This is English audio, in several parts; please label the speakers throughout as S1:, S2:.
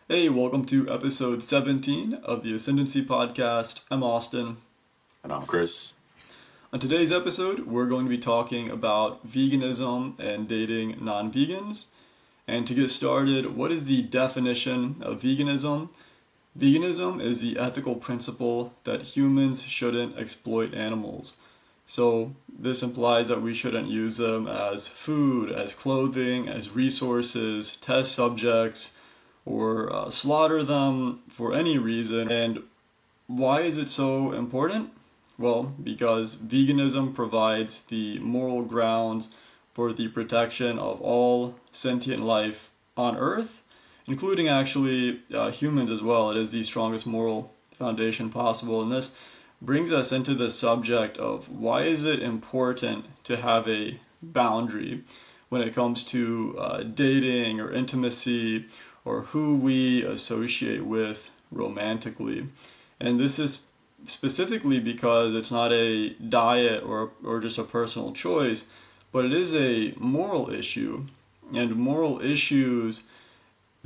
S1: Hey, welcome to episode 17 of the Ascendancy podcast. I'm Austin.
S2: And I'm Chris.
S1: On today's episode, we're going to be talking about veganism and dating non vegans. And to get started, what is the definition of veganism? Veganism is the ethical principle that humans shouldn't exploit animals. So, this implies that we shouldn't use them as food, as clothing, as resources, test subjects, or slaughter them for any reason. And why is it so important? Well, because veganism provides the moral grounds for the protection of all sentient life on Earth, including actually humans as well. It is the strongest moral foundation possible. And this brings us into the subject of why is it important to have a boundary when it comes to dating or intimacy or who we associate with romantically. And this is specifically because it's not a diet or just a personal choice, but it is a moral issue. And moral issues,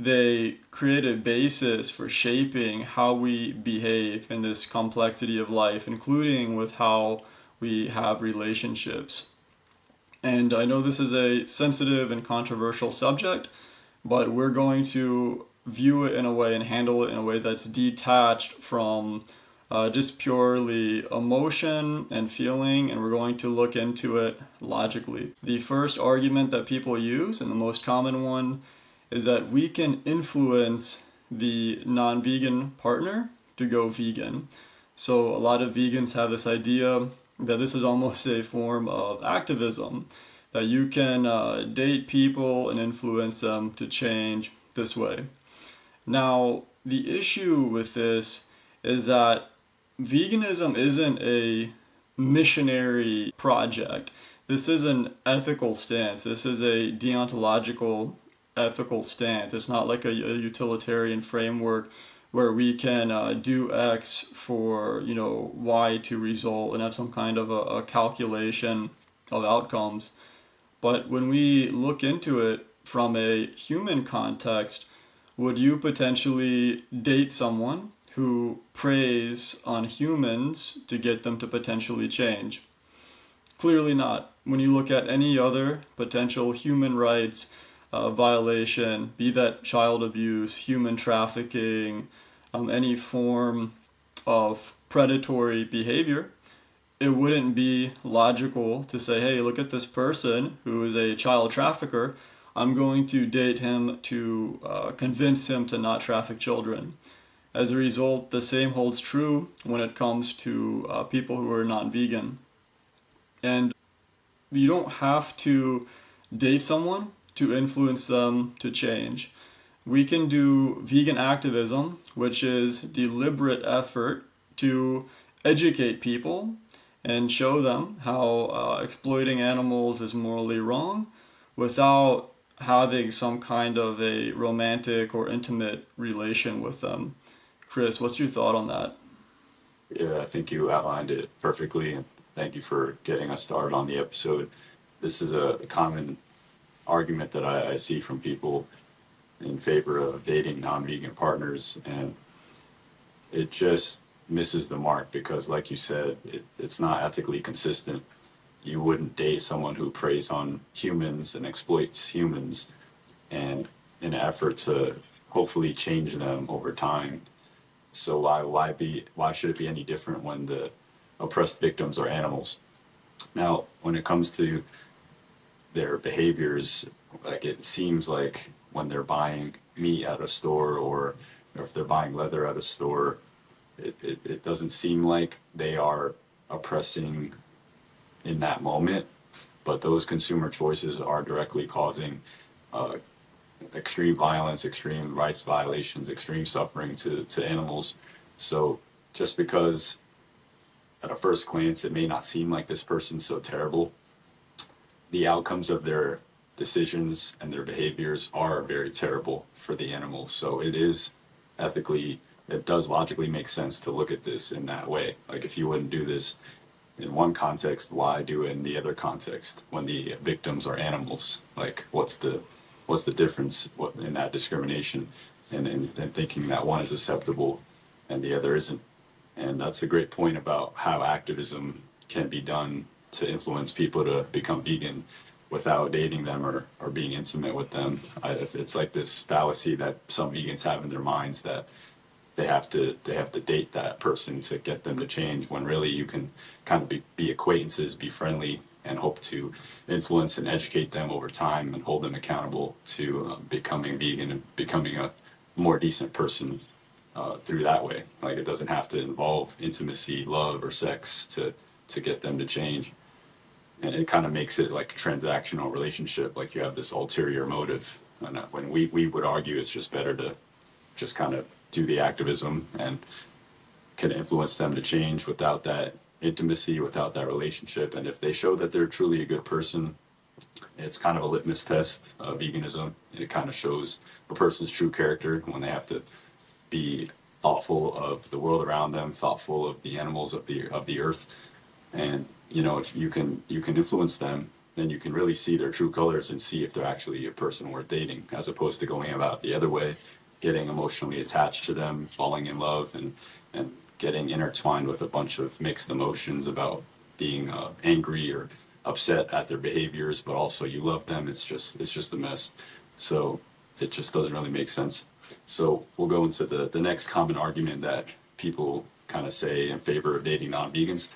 S1: they create a basis for shaping how we behave in this complexity of life, including with how we have relationships. And I know this is a sensitive and controversial subject, but we're going to view it in a way and handle it in a way that's detached from just purely emotion and feeling, and we're going to look into it logically. The first argument that people use, and the most common one, is that we can influence the non vegan partner to go vegan. So, a lot of vegans have this idea that this is almost a form of activism, that you can date people and influence them to change this way. Now, the issue with this is that veganism isn't a missionary project. This is an ethical stance. This is a deontological ethical stance. It's not like a utilitarian framework where we can do X for Y to result and have some kind of a calculation of outcomes. But when we look into it from a human context, would you potentially date someone who preys on humans to get them to potentially change? Clearly not. When you look at any other potential human rights violation, be that child abuse, human trafficking, any form of predatory behavior, it wouldn't be logical to say, hey, look at this person who is a child trafficker. I'm going to date him to convince him to not traffic children. As a result, the same holds true when it comes to people who are not vegan. And you don't have to date someone to influence them to change. We can do vegan activism, which is deliberate effort to educate people and show them how exploiting animals is morally wrong without having some kind of a romantic or intimate relation with them. Chris, what's your thought on that?
S2: Yeah, I think you outlined it perfectly, and thank you for getting us started on the episode. This is a common argument that I see from people in favor of dating non-vegan partners, and it just misses the mark because, like you said, it's not ethically consistent. You wouldn't date someone who preys on humans and exploits humans, and in an effort to hopefully change them over time. So why should it be any different when the oppressed victims are animals? Now, when it comes to their behaviors, like it seems like when they're buying meat at a store or if they're buying leather at a store, it doesn't seem like they are oppressing in that moment, but those consumer choices are directly causing uh, extreme violence, extreme rights violations, extreme suffering to animals. So just because at a first glance it may not seem like this person's so terrible, the outcomes of their decisions and their behaviors are very terrible for the animals. So it is ethically, it does logically make sense to look at this in that way. Like if you wouldn't do this in one context, why do it in the other context when the victims are animals? Like what's the difference in that discrimination? and thinking that one is acceptable and the other isn't. And that's a great point about how activism can be done to influence people to become vegan without dating them or being intimate with them. It's like this fallacy that some vegans have in their minds that they have to date that person to get them to change, when really you can kind of be acquaintances, be friendly, and hope to influence and educate them over time and hold them accountable to becoming vegan and becoming a more decent person through that way. Like, it doesn't have to involve intimacy, love, or sex to get them to change. And it kind of makes it like a transactional relationship. Like, you have this ulterior motive. And when we would argue it's just better to just kind of do the activism and can influence them to change without that intimacy, without that relationship. And if they show that they're truly a good person, it's kind of a litmus test of veganism. It kind of shows a person's true character when they have to be thoughtful of the world around them, thoughtful of the animals of the earth. And if you can influence them, then you can really see their true colors and see if they're actually a person worth dating, as opposed to going about the other way, getting emotionally attached to them, falling in love, and getting intertwined with a bunch of mixed emotions about being angry or upset at their behaviors, but also you love them. It's just a mess. So it just doesn't really make sense. So we'll go into the next common argument that people kind of say in favor of dating non-vegans,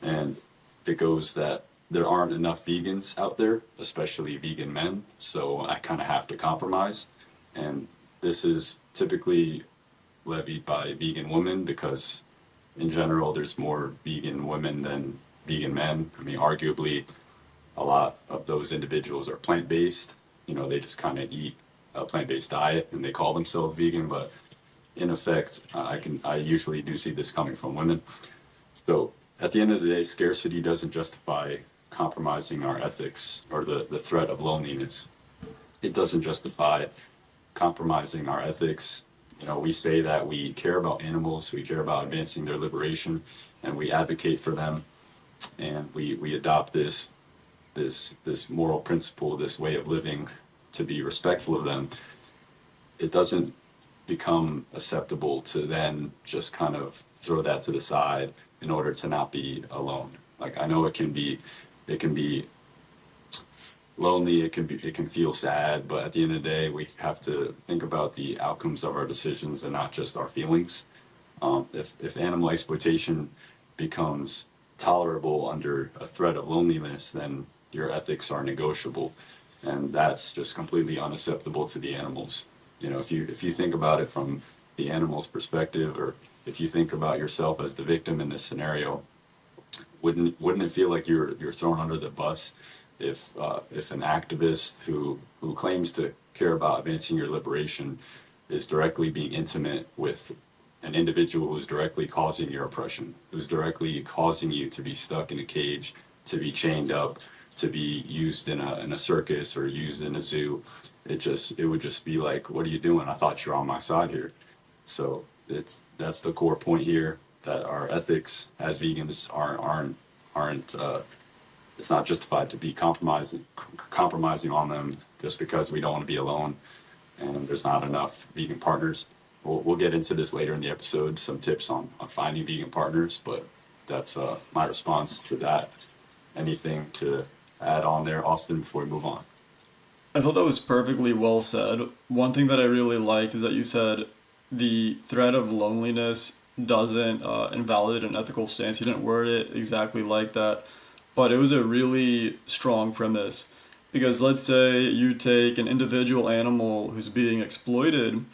S2: and it goes that there aren't enough vegans out there, especially vegan men, so I kind of have to compromise. And this is typically levied by vegan women because, in general, there's more vegan women than vegan men. I mean, arguably, a lot of those individuals are plant-based. They just kind of eat a plant-based diet and they call themselves vegan, but in effect, I usually do see this coming from women. So at the end of the day, scarcity doesn't justify compromising our ethics or the threat of loneliness. It doesn't justify compromising our ethics. We say that we care about animals, we care about advancing their liberation, and we advocate for them, and we adopt this moral principle, this way of living, to be respectful of them. It doesn't become acceptable to then just kind of throw that to the side in order to not be alone. Like, I know it can be lonely, it can feel sad, but at the end of the day, we have to think about the outcomes of our decisions and not just our feelings. If animal exploitation becomes tolerable under a threat of loneliness, then your ethics are negotiable, and that's just completely unacceptable to the animals. If you think about it from the animal's perspective, or if you think about yourself as the victim in this scenario, wouldn't it feel like you're thrown under the bus if an activist who claims to care about advancing your liberation is directly being intimate with an individual who's directly causing your oppression, who's directly causing you to be stuck in a cage, to be chained up, to be used in a circus or used in a zoo? It would just be like, what are you doing? I thought you were on my side here. So that's the core point here, that our ethics as vegans aren't it's not justified to be compromising on them just because we don't want to be alone and there's not enough vegan partners. We'll get into this later in the episode, some tips on finding vegan partners, but that's my response to that. Anything to add on there, Austin, before we move on?
S1: I thought that was perfectly well said. One thing that I really liked is that you said the threat of loneliness doesn't invalidate an ethical stance. You didn't word it exactly like that, but it was a really strong premise. Because let's say you take an individual animal who's being exploited,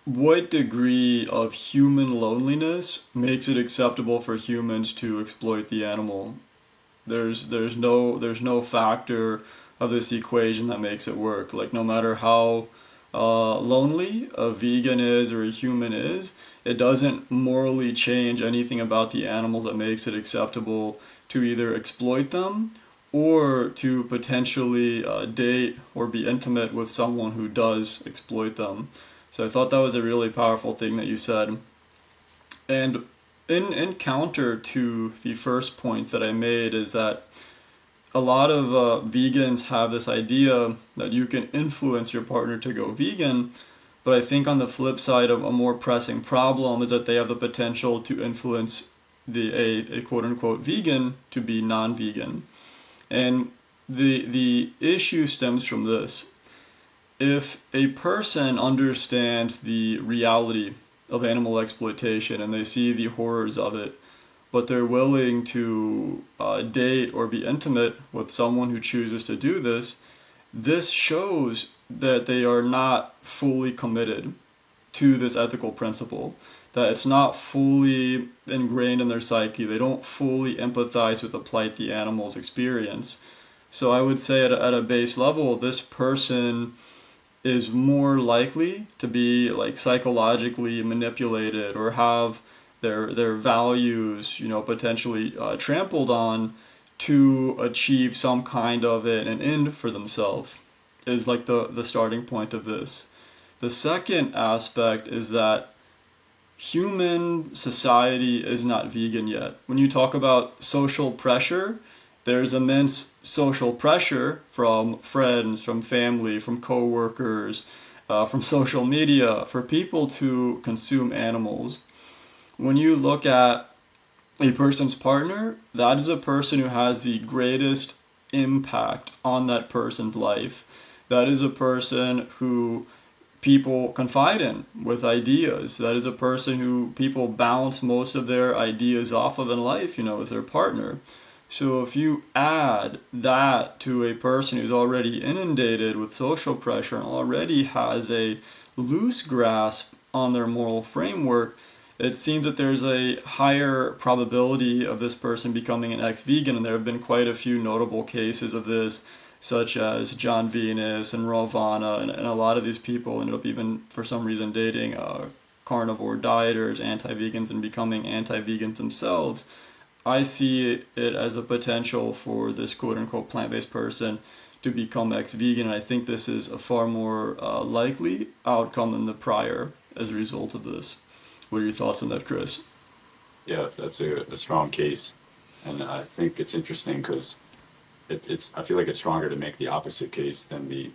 S1: what degree of human loneliness makes it acceptable for humans to exploit the animal? There's no factor of this equation that makes it work. Like, no matter how lonely a vegan is or a human is, it doesn't morally change anything about the animals that makes it acceptable to either exploit them or to potentially date or be intimate with someone who does exploit them. So I thought that was a really powerful thing that you said. And in counter to the first point that I made is that a lot of vegans have this idea that you can influence your partner to go vegan, But I think on the flip side, a more pressing problem is that they have the potential to influence a quote unquote vegan to be non-vegan. And the issue stems from this. If a person understands the reality of animal exploitation and they see the horrors of it, but they're willing to date or be intimate with someone who chooses to do this, this shows that they are not fully committed to this ethical principle, that it's not fully ingrained in their psyche. They don't fully empathize with the plight the animals experience. So I would say at a base level, this person is more likely to be like psychologically manipulated or have their values, potentially trampled on to achieve some kind of an end for themselves is like the starting point of this. The second aspect is that human society is not vegan yet. When you talk about social pressure, there's immense social pressure from friends, from family, from coworkers, from social media for people to consume animals. When you look at a person's partner, that is a person who has the greatest impact on that person's life. That is a person who people confide in with ideas. That is a person who people bounce most of their ideas off of in life, as their partner. So if you add that to a person who's already inundated with social pressure and already has a loose grasp on their moral framework, it seems that there's a higher probability of this person becoming an ex-vegan, and there have been quite a few notable cases of this, such as John Venus and Ravana, and a lot of these people ended up even for some reason dating carnivore dieters, anti-vegans, and becoming anti-vegans themselves. I see it as a potential for this quote unquote plant-based person to become ex-vegan, and I think this is a far more likely outcome than the prior as a result of this. What are your thoughts on that, Chris?
S2: Yeah, that's a strong case. And I think it's interesting because I feel like it's stronger to make the opposite case than the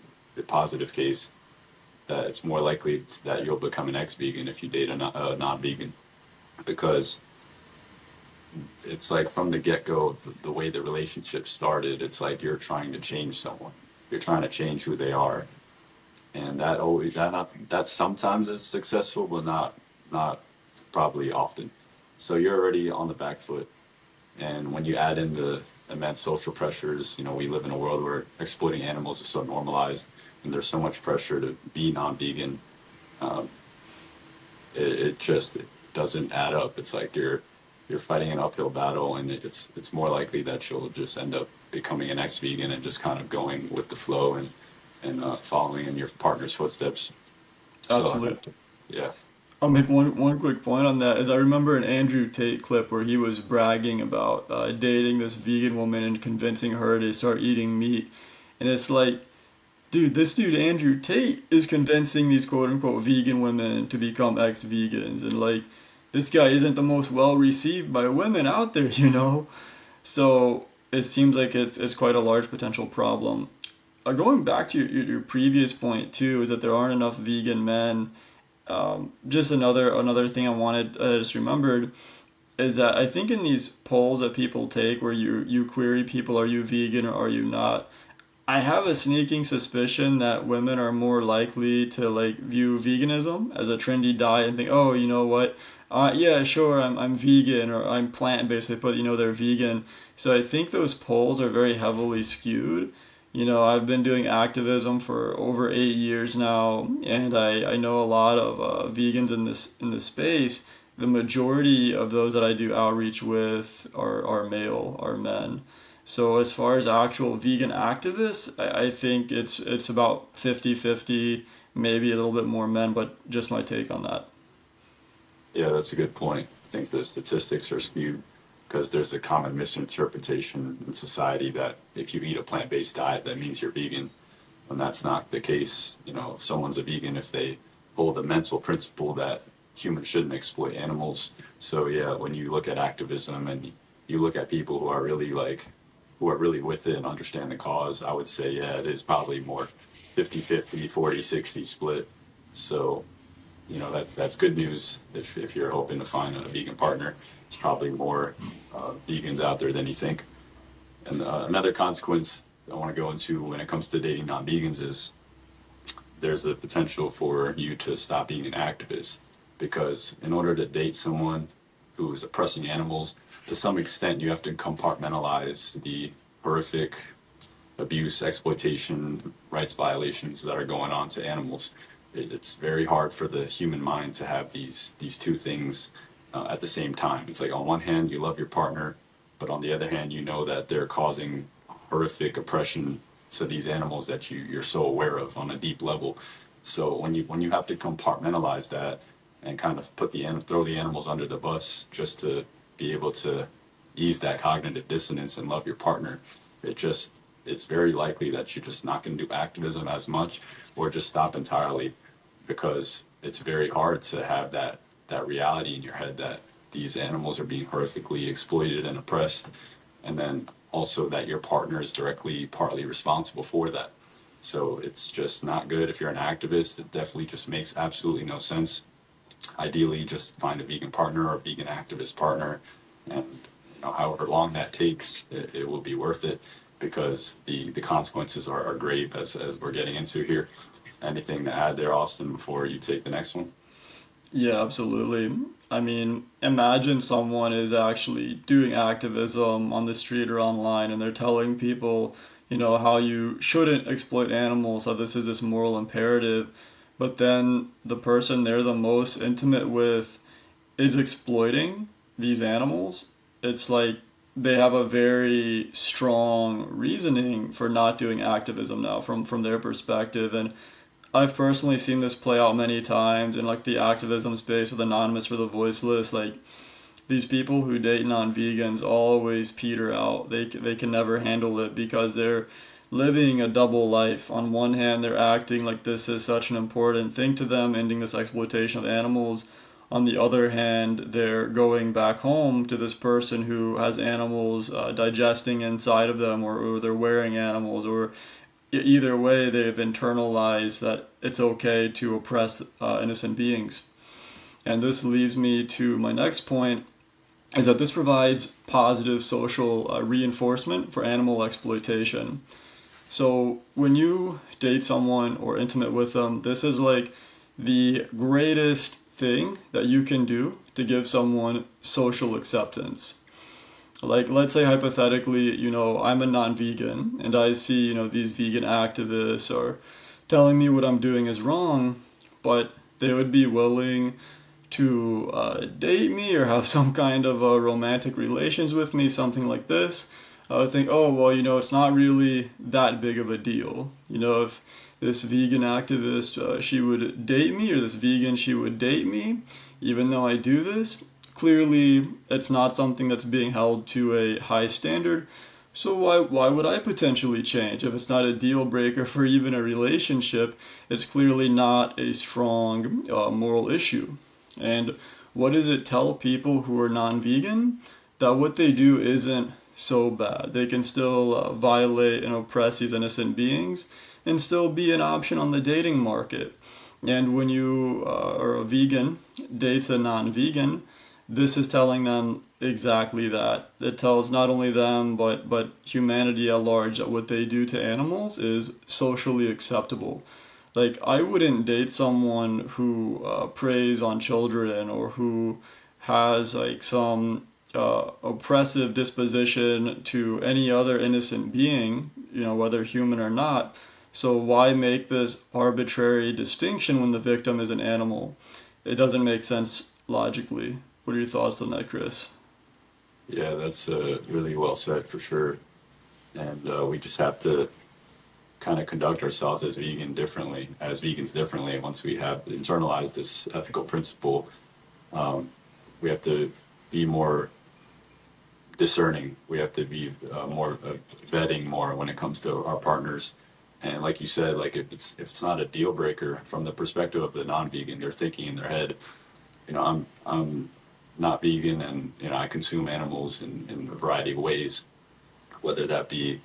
S2: positive case, that it's more likely that you'll become an ex-vegan if you date a non-vegan, because it's like from the get-go, the way the relationship started, it's like you're trying to change someone. You're trying to change who they are. And that sometimes is successful, but not probably often. So you're already on the back foot. And when you add in the immense social pressures, we live in a world where exploiting animals is so normalized, and there's so much pressure to be non-vegan. Um, it just it doesn't add up. It's like you're fighting an uphill battle, and it's more likely that you'll just end up becoming an ex-vegan and just kind of going with the flow and following in your partner's footsteps. So
S1: Absolutely.
S2: yeah,
S1: I'll make one quick point on that. Is I remember an Andrew Tate clip where he was bragging about dating this vegan woman and convincing her to start eating meat, and it's like, dude, this dude Andrew Tate is convincing these quote unquote vegan women to become ex-vegans, and like, this guy isn't the most well received by women out there, So it seems like it's quite a large potential problem. Going back to your previous point too, is that there aren't enough vegan men. Just another thing I wanted just remembered is that I think in these polls that people take where you query people, are you vegan or are you not? I have a sneaking suspicion that women are more likely to like view veganism as a trendy diet and think, oh, you know what? Yeah, sure, I'm vegan or I'm plant-based. They put, they're vegan. So I think those polls are very heavily skewed. I've been doing activism for over 8 years now, and I know a lot of vegans in this space. The majority of those that I do outreach with are male, are men. So as far as actual vegan activists, I think it's about 50-50, maybe a little bit more men, but just my take on that.
S2: yeah, that's a good point. I think the statistics are skewed because there's a common misinterpretation in society that if you eat a plant-based diet, that means you're vegan. And that's not the case. If someone's a vegan, if they hold the mental principle that humans shouldn't exploit animals. So yeah, when you look at activism and you look at people who are really with it and understand the cause, I would say, yeah, it is probably more 50-50, 40-60 split. So, that's good news. If you're hoping to find a vegan partner, there's probably more vegans out there than you think. And another consequence I want to go into when it comes to dating non-vegans is there's the potential for you to stop being an activist, because in order to date someone who's oppressing animals, to some extent you have to compartmentalize the horrific abuse, exploitation, rights violations that are going on to animals. It's very hard for the human mind to have these two things at the same time. It's like on one hand you love your partner, but on the other hand you know that they're causing horrific oppression to these animals that you're so aware of on a deep level. So when you have to compartmentalize that and kind of throw the animals under the bus just to be able to ease that cognitive dissonance and love your partner, it just it's very likely that you're just not going to do activism as much, or just stop entirely, because it's very hard to have that reality in your head that these animals are being horrifically exploited and oppressed, and then also that your partner is directly partly responsible for that. So it's just not good. If you're an activist, it definitely just makes absolutely no sense. Ideally, just find a vegan partner or a vegan activist partner, and however long that takes, it will be worth it, because the consequences are grave, as we're getting into here. Anything to add there, Austin, before you take the next one?
S1: Yeah, absolutely. I mean, imagine someone is actually doing activism on the street or online and they're telling people, how you shouldn't exploit animals, how this is this moral imperative, but then the person they're the most intimate with is exploiting these animals. It's like they have a very strong reasoning for not doing activism now from their perspective. And I've personally seen this play out many times in like the activism space with Anonymous for the Voiceless. Like these people who date non-vegans always peter out. They can never handle it because they're living a double life. On one hand, they're acting like this is such an important thing to them, ending this exploitation of animals. On the other hand, they're going back home to this person who has animals digesting inside of them, or they're wearing animals, or either way, they've internalized that it's okay to oppress innocent beings. And this leads me to my next point, is that this provides positive social reinforcement for animal exploitation. So when you date someone or intimate with them, this is like the greatest thing that you can do to give someone social acceptance. Like, let's say hypothetically, I'm a non-vegan and I see, these vegan activists are telling me what I'm doing is wrong, but they would be willing to date me or have some kind of romantic relations with me, something like this. I would think, oh, well, it's not really that big of a deal. If this vegan activist, she would date me, or this vegan, she would date me, even though I do this, clearly it's not something that's being held to a high standard. So why would I potentially change? If it's not a deal breaker for even a relationship, it's clearly not a strong moral issue. And what does it tell people who are non-vegan? That what they do isn't so bad. They can still violate and oppress these innocent beings and still be an option on the dating market. And when you are a vegan, dates a non-vegan, this is telling them exactly that. It tells not only them but humanity at large that what they do to animals is socially acceptable. Like I wouldn't date someone who preys on children or who has like some oppressive disposition to any other innocent being, whether human or not. So why make this arbitrary distinction when the victim is an animal? It doesn't make sense logically. What are your thoughts on that, Chris?
S2: Yeah, that's really well said for sure. And we just have to kind of conduct ourselves as vegans differently. Once we have internalized this ethical principle, um, we have to be more discerning. We have to be more vetting more when it comes to our partners. And like you said, like if it's not a deal breaker from the perspective of the non-vegan, they're thinking in their head, I'm not vegan, and I consume animals in a variety of ways, whether that be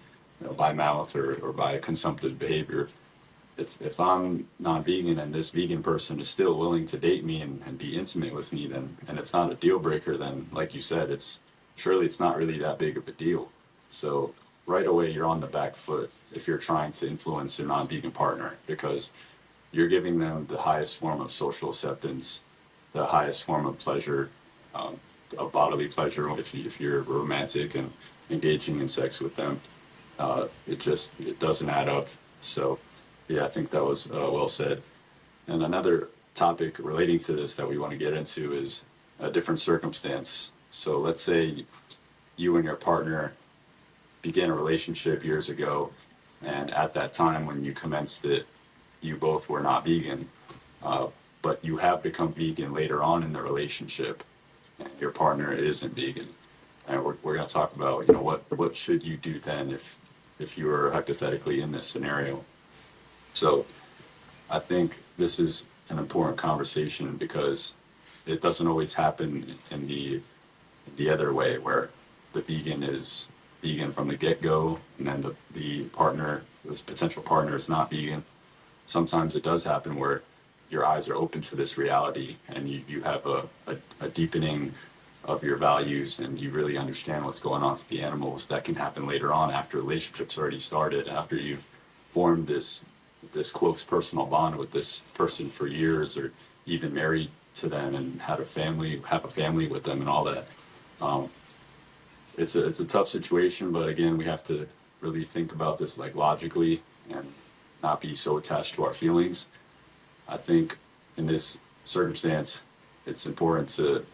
S2: by mouth or by consumptive behavior. if I'm non-vegan and this vegan person is still willing to date me and be intimate with me, then and it's not a deal breaker, then like you said, it's surely it's not really that big of a deal. So right away you're on the back foot if you're trying to influence a non-vegan partner because you're giving them the highest form of social acceptance, the highest form of pleasure, um, of bodily pleasure if you're romantic and engaging in sex with them. It doesn't add up. So yeah, I think that was well said. And another topic relating to this that we want to get into is a different circumstance. So let's say you and your partner began a relationship years ago, and at that time when you commenced it, you both were not vegan, uh, but you have become vegan later on in the relationship, and your partner isn't vegan. And we're going to talk about, what should you do then if you were hypothetically in this scenario. So I think this is an important conversation because it doesn't always happen in the other way where the vegan is vegan from the get-go and then the partner, this potential partner, is not vegan. Sometimes it does happen where your eyes are open to this reality and you have a deepening of your values and you really understand what's going on with the animals. That can happen later on after the relationship's already started, after you've formed this close personal bond with this person for years, or even married to them and have a family with them and all that. Um, it's a tough situation, but again, we have to really think about this like logically and not be so attached to our feelings. I think in this circumstance, it's important to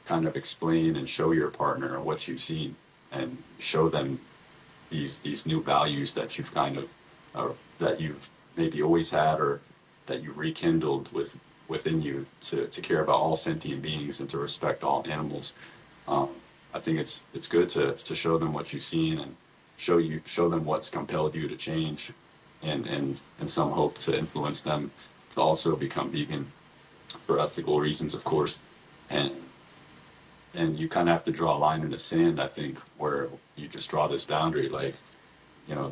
S2: kind of explain and show your partner what you've seen and show them these new values that you've kind of that you've maybe always had or that you've rekindled within you to care about all sentient beings and to respect all animals. Um, I think it's good to show them what you've seen and show them what's compelled you to change and some hope to influence them to also become vegan for ethical reasons, of course. And you kind of have to draw a line in the sand, I think, where you just draw this boundary, like,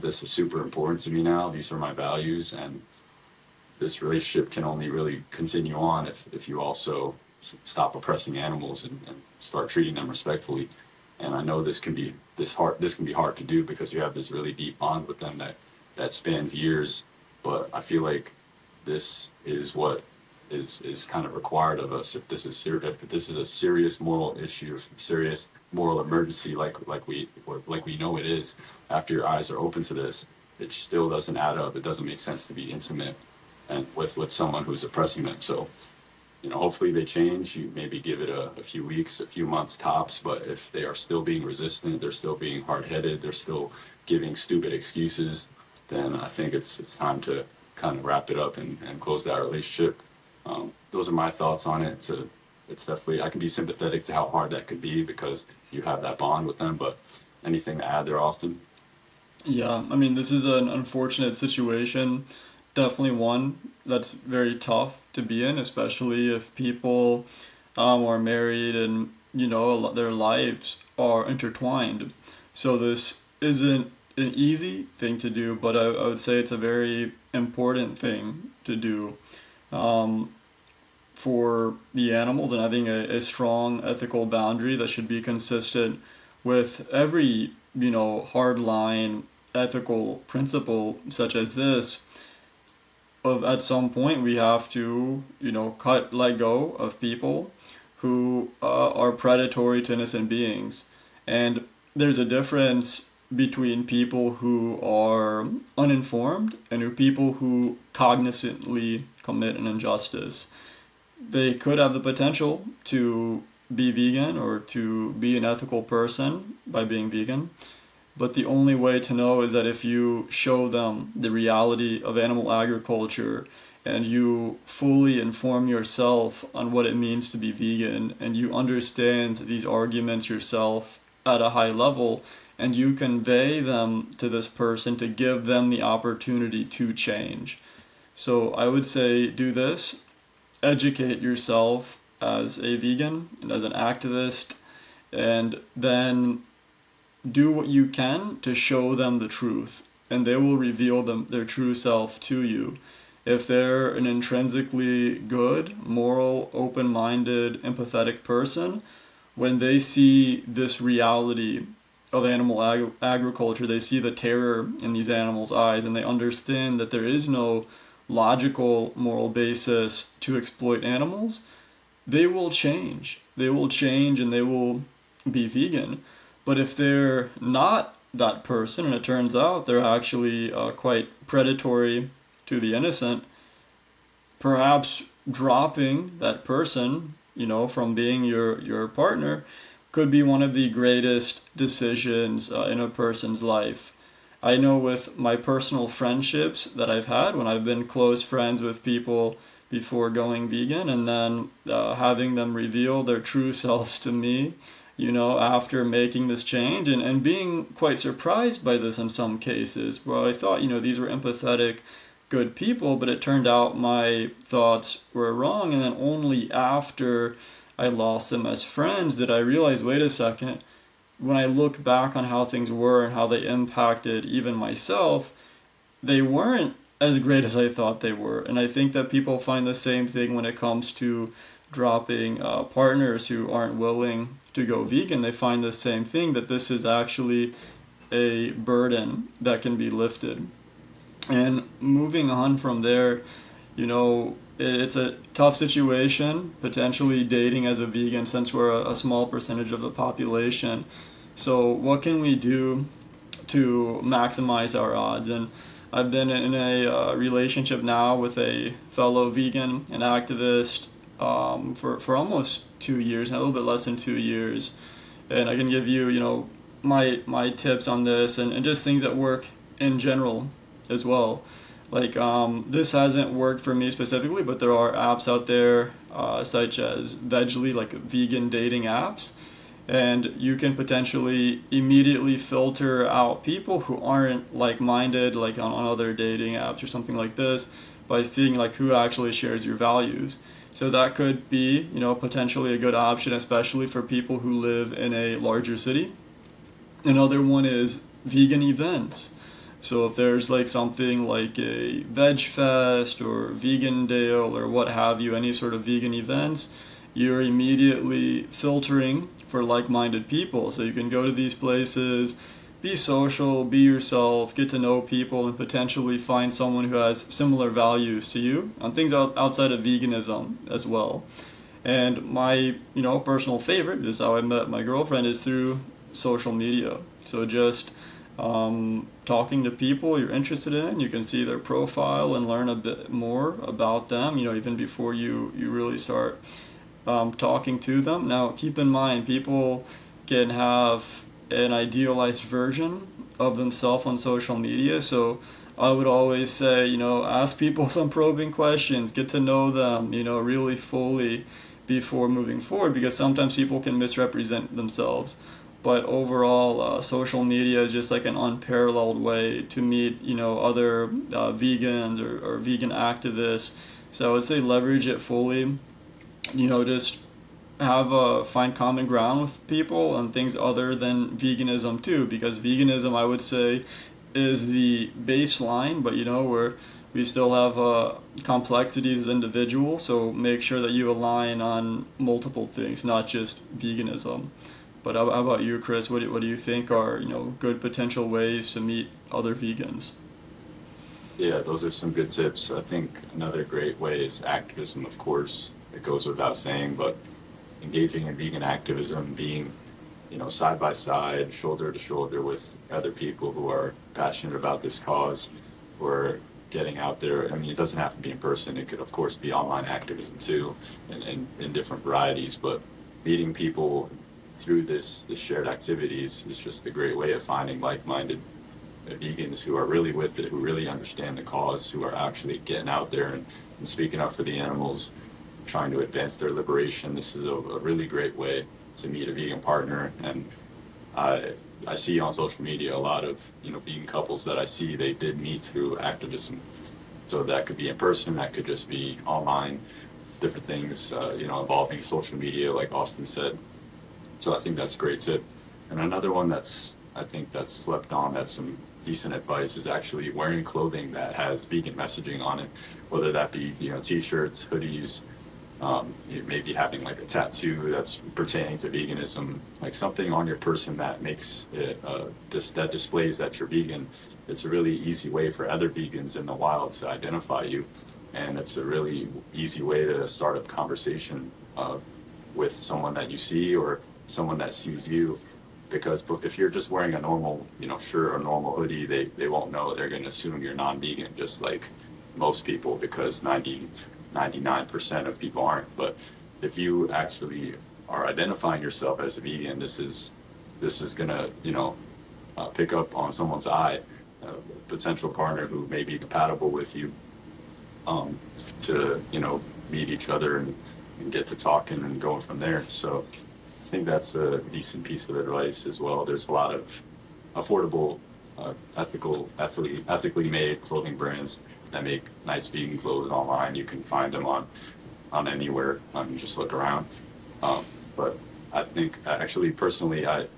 S2: this is super important to me now. These are my values, and this relationship can only really continue on if you also stop oppressing animals and start treating them respectfully. And I know this can be hard to do because you have this really deep bond with them that spans years. But I feel like this is what is kind of required of us if this is a serious moral issue, serious moral emergency, like we know it is. After your eyes are open to this, it still doesn't add up. It doesn't make sense to be intimate and with someone who's oppressing them. So hopefully they change. You maybe give it a few weeks, a few months tops. But if they are still being resistant, they're still being hard-headed, they're still giving stupid excuses, then I think it's time to kind of wrap it up and close that relationship. Those are my thoughts on it. It's definitely, I can be sympathetic to how hard that could be because you have that bond with them. But anything to add there, Austin?
S1: Yeah, I mean, this is an unfortunate situation. Definitely one that's very tough to be in, especially if people are married and, their lives are intertwined. So this isn't an easy thing to do, but I would say it's a very important thing to do. Um, for the animals, and having a strong ethical boundary that should be consistent with every, hardline ethical principle such as this. Of at some point we have to, let go of people who are predatory to innocent beings. And there's a difference between people who are uninformed and people who cognizantly commit an injustice. They could have the potential to be vegan or to be an ethical person by being vegan, but the only way to know is that if you show them the reality of animal agriculture and you fully inform yourself on what it means to be vegan and you understand these arguments yourself at a high level and you convey them to this person to give them the opportunity to change. So I would say do this, educate yourself as a vegan and as an activist, and then do what you can to show them the truth. and they will reveal their true self to you. If they're an intrinsically good, moral, open minded, empathetic person, when they see this reality of animal agriculture, they see the terror in these animals' eyes and they understand that there is no logical moral basis to exploit animals, they will change. They will change and they will be vegan. But if they're not that person and it turns out they're actually quite predatory to the innocent, perhaps dropping that person, from being your partner could be one of the greatest decisions in a person's life. I know with my personal friendships that I've had when I've been close friends with people before going vegan and then having them reveal their true selves to me, after making this change and being quite surprised by this in some cases. Well, I thought, these were empathetic, good people, but it turned out my thoughts were wrong. And then only after I lost them as friends did I realize, wait a second, when I look back on how things were and how they impacted even myself, they weren't as great as I thought they were. And I think that people find the same thing when it comes to dropping partners who aren't willing to go vegan. They find the same thing, that this is actually a burden that can be lifted. And moving on from there, it's a tough situation, potentially dating as a vegan since we're a small percentage of the population. So, what can we do to maximize our odds? And I've been in a relationship now with a fellow vegan and activist for almost 2 years, a little bit less than 2 years. And I can give you, my tips on this and just things that work in general as well. Like this hasn't worked for me specifically, but there are apps out there such as Vegly, like vegan dating apps, and you can potentially immediately filter out people who aren't like-minded, like on other dating apps or something like this, by seeing like who actually shares your values. So that could be, potentially a good option, especially for people who live in a larger city. Another one is vegan events. So if there's like something like a veg fest or vegan dale or what have you, any sort of vegan events, you're immediately filtering for like-minded people. So you can go to these places, be social, be yourself, get to know people, and potentially find someone who has similar values to you on things outside of veganism as well. And my, personal favorite is how I met my girlfriend is through social media. So just talking to people you're interested in, you can see their profile and learn a bit more about them, even before you really start talking to them. Now, keep in mind, people can have an idealized version of themselves on social media. So I would always say, ask people some probing questions, get to know them, really fully before moving forward, because sometimes people can misrepresent themselves. But overall, social media is just like an unparalleled way to meet, other vegans or vegan activists. So I would say leverage it fully. Just find common ground with people and things other than veganism too, because veganism, I would say, is the baseline, but we still have complexities as individuals, so make sure that you align on multiple things, not just veganism. But how about you, Chris? What do you think are, good potential ways to meet other vegans?
S2: Yeah, those are some good tips. I think another great way is activism, of course. It goes without saying, but engaging in vegan activism, being, side by side, shoulder to shoulder with other people who are passionate about this cause, or getting out there. I mean, it doesn't have to be in person. It could, of course, be online activism too, and in different varieties. But meeting people through this shared activities is just a great way of finding like-minded vegans who are really with it, who really understand the cause, who are actually getting out there and speaking up for the animals, trying to advance their liberation. This is a really great way to meet a vegan partner. And I I see on social media a lot of vegan couples that I see they did meet through activism. So that could be in person, that could just be online, different things involving social media, like Austin said. So I think that's a great tip. And another one that's I think that's slept on, that's some decent advice is actually wearing clothing that has vegan messaging on it, whether that be, t-shirts, hoodies, maybe having like a tattoo that's pertaining to veganism, like something on your person that makes it, that displays that you're vegan. It's a really easy way for other vegans in the wild to identify you, and it's a really easy way to start a conversation with someone that you see or someone that sees you. Because if you're just wearing a normal, shirt or normal hoodie, they won't know. They're going to assume you're non-vegan, just like most people, because 99% of people aren't. But if you actually are identifying yourself as a vegan, this is gonna, pick up on someone's eye, a potential partner who may be compatible with you, to meet each other and get to talking and going from there. So I think that's a decent piece of advice as well. There's a lot of affordable, ethically made clothing brands that make nice vegan clothes online. You can find them on anywhere. Just look around. But I think, actually, personally, it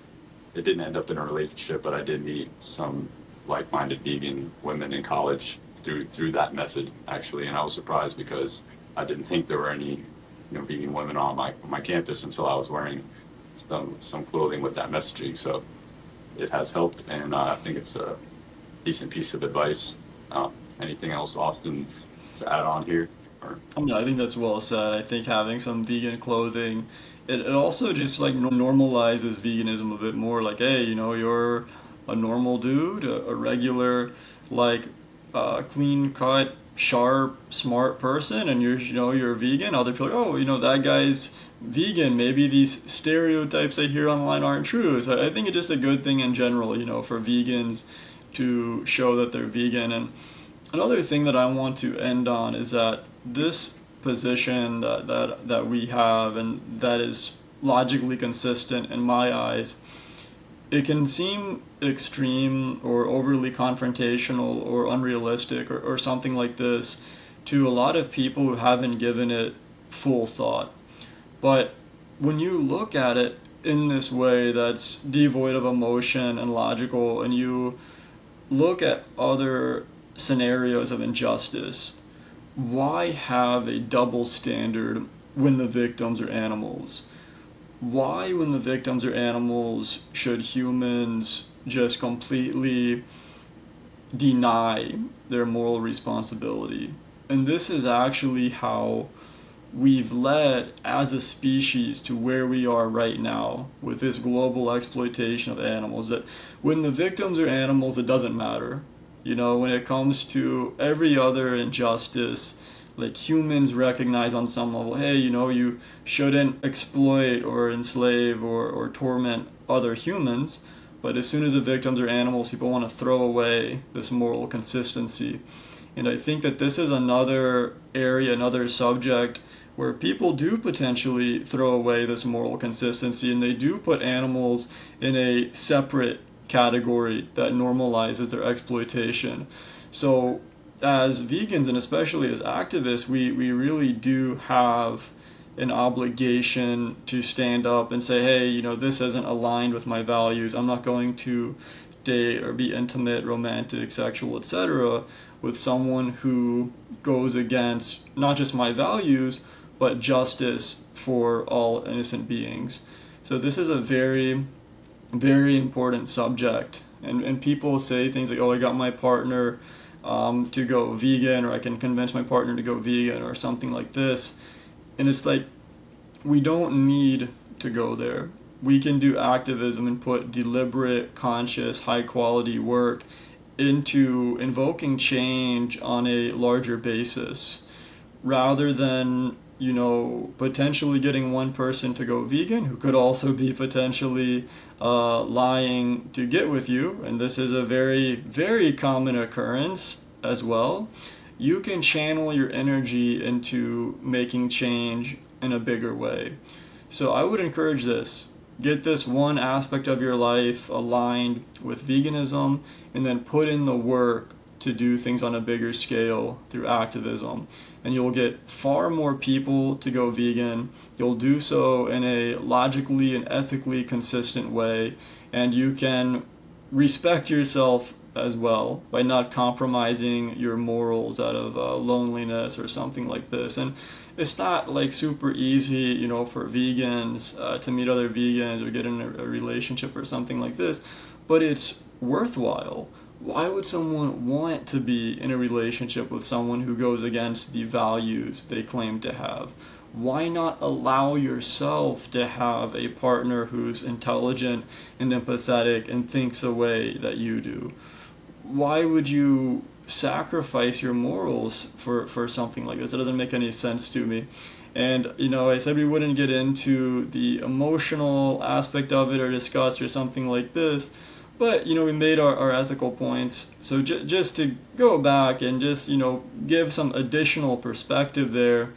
S2: didn't end up in a relationship, but I did meet some like-minded vegan women in college through that method, actually, and I was surprised because I didn't think there were any vegan women on my campus until I was wearing some clothing with that messaging. So it has helped, and I think it's a decent piece of advice. Anything else, Austin, to add on here? Or
S1: I mean, I think that's well said. I think having some vegan clothing, it also just like normalizes veganism a bit more. Like, hey, you're a normal dude, a regular, like, clean cut, sharp, smart person, and you're a vegan. Other people are like, oh, that guy's vegan. Maybe these stereotypes I hear online aren't true. So I think it's just a good thing in general, for vegans to show that they're vegan. And another thing that I want to end on is that this position that we have and that is logically consistent in my eyes, it can seem extreme or overly confrontational or unrealistic or something like this to a lot of people who haven't given it full thought. But when you look at it in this way that's devoid of emotion and logical, and you look at other scenarios of injustice, why have a double standard when the victims are animals? Why, when the victims are animals, should humans just completely deny their moral responsibility? And this is actually how we've led as a species to where we are right now with this global exploitation of animals. That when the victims are animals, it doesn't matter. When it comes to every other injustice, like humans recognize on some level, hey, you shouldn't exploit or enslave or torment other humans. But as soon as the victims are animals, people want to throw away this moral consistency. And I think that this is another area, another subject where people do potentially throw away this moral consistency and they do put animals in a separate category that normalizes their exploitation. So, as vegans and especially as activists, we really do have an obligation to stand up and say, hey, this isn't aligned with my values. I'm not going to date or be intimate, romantic, sexual, etc. with someone who goes against not just my values, but justice for all innocent beings. So this is a very, very important subject. And people say things like, oh, I got my partner to go vegan, or I can convince my partner to go vegan, or something like this. And it's like, we don't need to go there. We can do activism and put deliberate, conscious, high quality work into invoking change on a larger basis rather than, potentially getting one person to go vegan who could also be potentially lying to get with you. And this is a very, very common occurrence as well. You can channel your energy into making change in a bigger way. So I would encourage this. Get this one aspect of your life aligned with veganism and then put in the work to do things on a bigger scale through activism. And you'll get far more people to go vegan. You'll do so in a logically and ethically consistent way. And you can respect yourself as well by not compromising your morals out of loneliness or something like this. And it's not like super easy, for vegans to meet other vegans or get in a relationship or something like this, but it's worthwhile. Why would someone want to be in a relationship with someone who goes against the values they claim to have? Why not allow yourself to have a partner who's intelligent and empathetic and thinks the way that you do? Why would you sacrifice your morals for something like this? It doesn't make any sense to me. And, I said we wouldn't get into the emotional aspect of it or discuss or something like this, but, we made our ethical points. So just to go back and just, give some additional perspective there,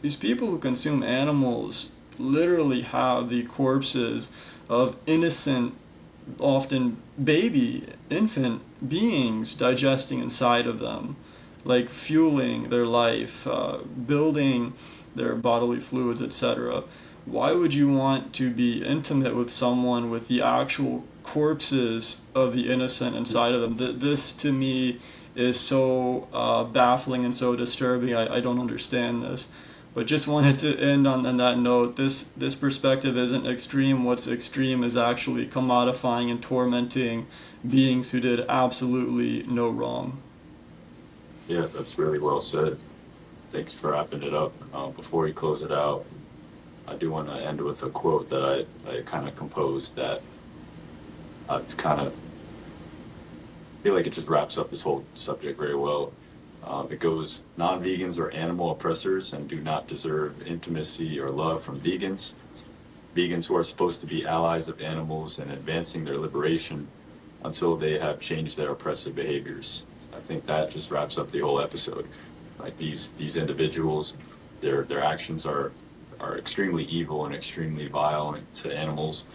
S1: these people who consume animals literally have the corpses of innocent, often baby, infant beings digesting inside of them, like fueling their life, building their bodily fluids, etc. Why would you want to be intimate with someone with the actual corpses of the innocent inside of them? This to me is so baffling and so disturbing. I don't understand this. But just wanted to end on that note. This perspective isn't extreme. What's extreme is actually commodifying and tormenting beings who did absolutely no wrong.
S2: Yeah, that's really well said. Thanks for wrapping it up. Before we close it out, I do want to end with a quote that I kind of composed that I've kind of feel like it just wraps up this whole subject very well. It goes, non-vegans are animal oppressors and do not deserve intimacy or love from vegans. Vegans who are supposed to be allies of animals and advancing their liberation until they have changed their oppressive behaviors. I think that just wraps up the whole episode. Like these individuals, their actions are extremely evil and extremely violent to animals,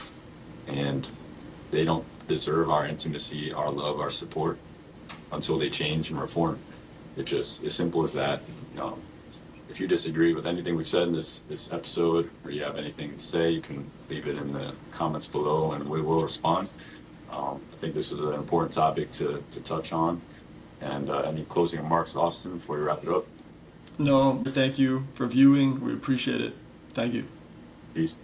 S2: and they don't deserve our intimacy, our love, our support until they change and reform. It's just as simple as that. If you disagree with anything we've said in this episode, or you have anything to say, you can leave it in the comments below, and we will respond. I think this was an important topic to touch on. And any closing remarks, Austin, before we wrap it up?
S1: No, thank you for viewing. We appreciate it. Thank you.
S2: Peace.